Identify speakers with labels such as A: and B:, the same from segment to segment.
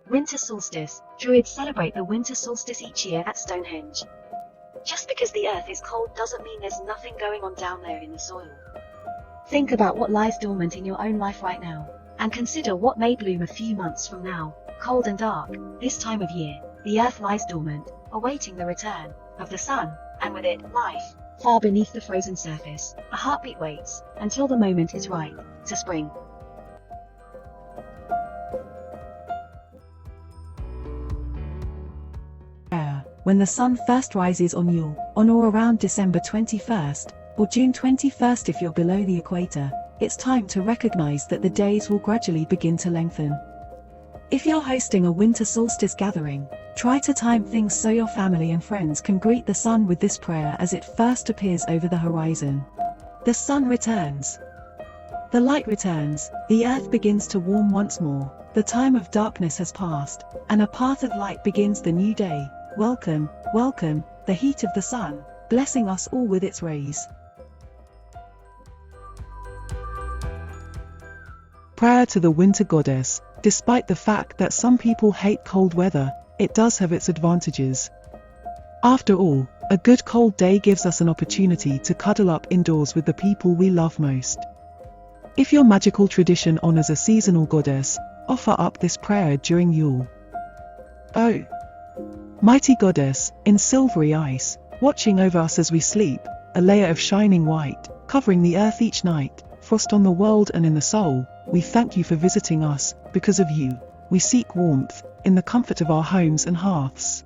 A: Winter solstice. Druids celebrate the winter solstice each year at Stonehenge. Just because the earth is cold doesn't mean there's nothing going on down there in the soil. Think about what lies dormant in your own life right now, and consider what may bloom a few months from now. Cold and dark, this time of year, the earth lies dormant, awaiting the return of the sun, and with it, life. Far beneath the frozen surface, a heartbeat waits, until the moment is right, to spring.
B: When the sun first rises on Yule, on or around December 21st, or June 21st if you're below the equator, it's time to recognize that the days will gradually begin to lengthen. If you're hosting a winter solstice gathering, try to time things so your family and friends can greet the sun with this prayer as it first appears over the horizon. The sun returns. The light returns, the earth begins to warm once more, the time of darkness has passed, and a path of light begins the new day. Welcome, welcome, the heat of the sun, blessing us all with its rays.
C: Prayer to the winter goddess. Despite the fact that some people hate cold weather, it does have its advantages. After all, a good cold day gives us an opportunity to cuddle up indoors with the people we love most. If your magical tradition honors a seasonal goddess, offer up this prayer during Yule. Oh, mighty goddess, in silvery ice, watching over us as we sleep, a layer of shining white, covering the earth each night, frost on the world and in the soul, we thank you for visiting us. Because of you, we seek warmth, in the comfort of our homes and hearths.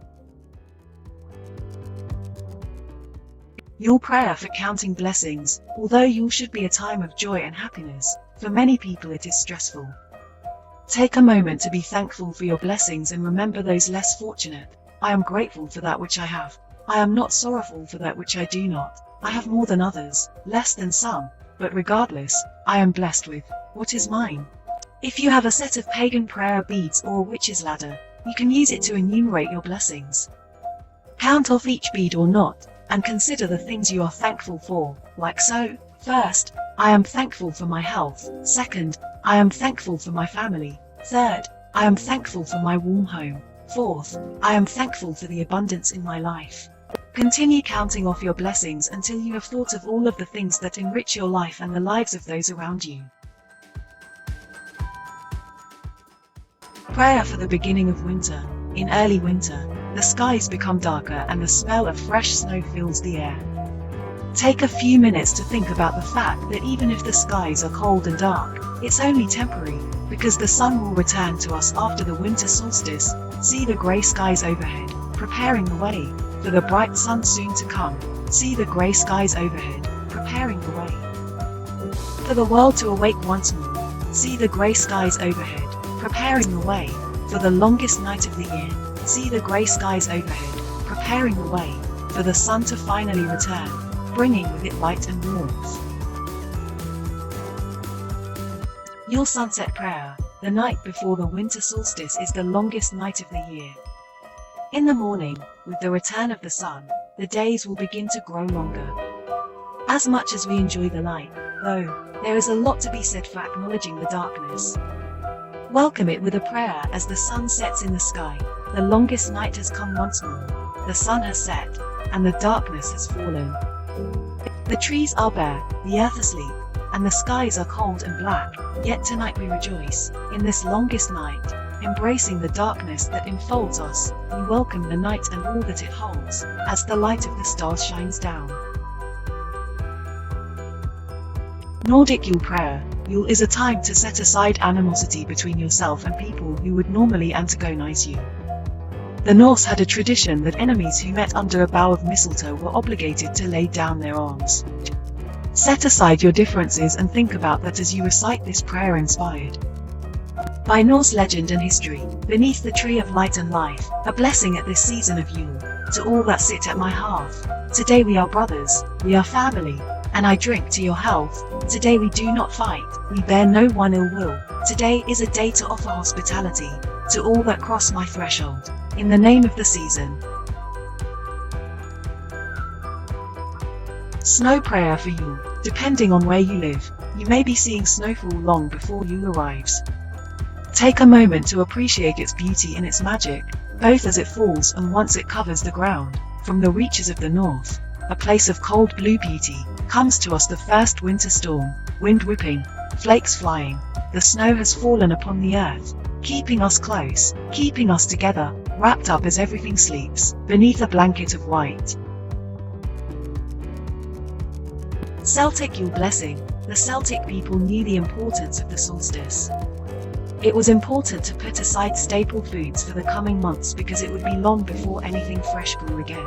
B: Your prayer for counting blessings. Although Yule should be a time of joy and happiness, for many people it is stressful. Take a moment to be thankful for your blessings and remember those less fortunate. I am grateful for that which I have. I am not sorrowful for that which I do not. I have more than others, less than some, but regardless, I am blessed with what is mine. If you have a set of pagan prayer beads or a witch's ladder, you can use it to enumerate your blessings. Count off each bead or knot, and consider the things you are thankful for, like so. First, I am thankful for my health. Second, I am thankful for my family. Third, I am thankful for my warm home. Fourth, I am thankful for the abundance in my life. Continue counting off your blessings until you have thought of all of the things that enrich your life and the lives of those around you. Prayer for the beginning of winter. In early winter, the skies become darker and the smell of fresh snow fills the air. Take a few minutes to think about the fact that even if the skies are cold and dark, it's only temporary, because the sun will return to us after the winter solstice. See the grey skies overhead, preparing the way for the bright sun soon to come. See the grey skies overhead, preparing the way for the world to awake once more. See the grey skies overhead, preparing the way for the longest night of the year. See the grey skies overhead, preparing the way for the sun to finally return, bringing with it light and warmth. Your sunset prayer. The night before the winter solstice is the longest night of the year. In the morning, with the return of the sun, the days will begin to grow longer. As much as we enjoy the light, though, there is a lot to be said for acknowledging the darkness. Welcome it with a prayer as the sun sets in the sky. The longest night has come once more. The sun has set, and the darkness has fallen. The trees are bare, the earth asleep, and the skies are cold and black, yet tonight we rejoice, in this longest night, embracing the darkness that enfolds us. We welcome the night and all that it holds, as the light of the stars shines down. Nordic Yule prayer. Yule is a time to set aside animosity between yourself and people who would normally antagonize you. The Norse had a tradition that enemies who met under a bough of mistletoe were obligated to lay down their arms. Set aside your differences and think about that as you recite this prayer inspired by Norse legend and history. Beneath the tree of light and life, a blessing at this season of Yule, to all that sit at my hearth. Today we are brothers, we are family, and I drink to your health. Today we do not fight, we bear no one ill will. Today is a day to offer hospitality to all that cross my threshold, in the name of the season. Snow prayer for Yule. Depending on where you live, you may be seeing snowfall long before Yule arrives. Take a moment to appreciate its beauty and its magic, both as it falls and once it covers the ground. From the reaches of the north, a place of cold blue beauty, comes to us the first winter storm, wind whipping, flakes flying. The snow has fallen upon the earth, keeping us close, keeping us together, wrapped up as everything sleeps, beneath a blanket of white. Celtic Yule blessing. The Celtic people knew the importance of the solstice. It was important to put aside staple foods for the coming months because it would be long before anything fresh grew again.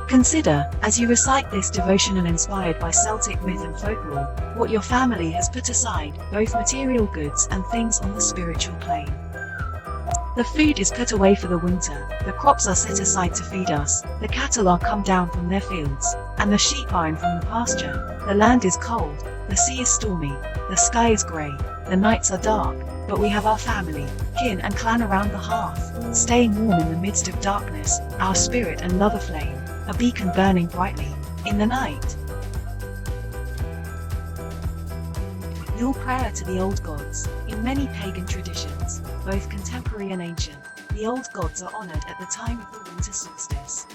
B: Consider, as you recite this devotional inspired by Celtic myth and folklore, what your family has put aside, both material goods and things on the spiritual plane. The food is put away for the winter, the crops are set aside to feed us, the cattle are come down from their fields, and the sheep are in from the pasture. The land is cold, the sea is stormy, the sky is grey, the nights are dark, but we have our family, kin and clan around the hearth, staying warm in the midst of darkness, our spirit and love aflame, a beacon burning brightly in the night. Yule prayer to the old gods. In many pagan traditions, both contemporary and ancient, the old gods are honored at the time of the winter solstice.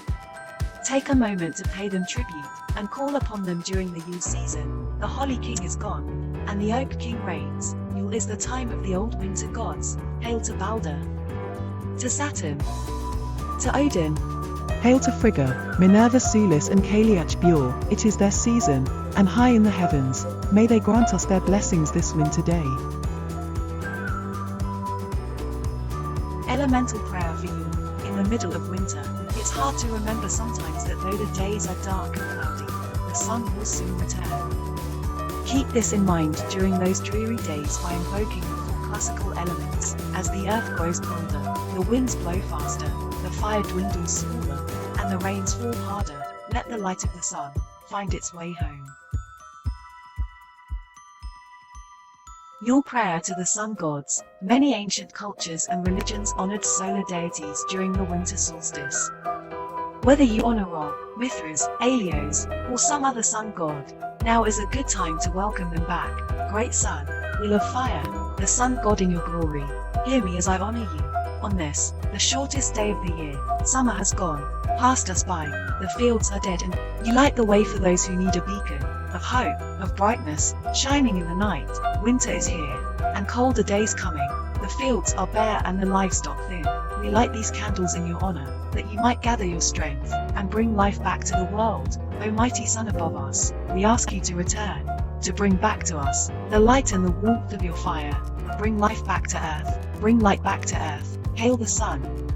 B: Take a moment to pay them tribute and call upon them during the Yule season. The Holly King is gone, and the Oak King reigns. Yule is the time of the old winter gods. Hail to Balder, to Saturn, to Odin.
C: Hail to Frigga, Minerva Sulis and Cailleach Bure. It is their season, and high in the heavens, may they grant us their blessings this winter day.
B: Elemental prayer for you. In the middle of winter, it's hard to remember sometimes that though the days are dark and cloudy, the sun will soon return. Keep this in mind during those dreary days by invoking the four classical elements. As the earth grows colder, the winds blow faster, the fire dwindles smaller, and the rains fall harder. Let the light of the sun find its way home. Yule prayer to the sun gods. Many ancient cultures and religions honored solar deities during the winter solstice. Whether you honor Ra, Mithras, Helios, or some other sun god, now is a good time to welcome them back. Great sun, wheel of fire, the sun god in your glory, hear me as I honor you. On this, the shortest day of the year, summer has gone, passed us by, the fields are dead and you light the way for those who need a beacon of hope, of brightness, shining in the night. Winter is here, and colder days coming. The fields are bare and the livestock thin. We light these candles in your honor, that you might gather your strength, and bring life back to the world. O mighty sun above us, we ask you to return, to bring back to us the light and the warmth of your fire. Bring life back to earth, bring light back to earth. Hail the sun,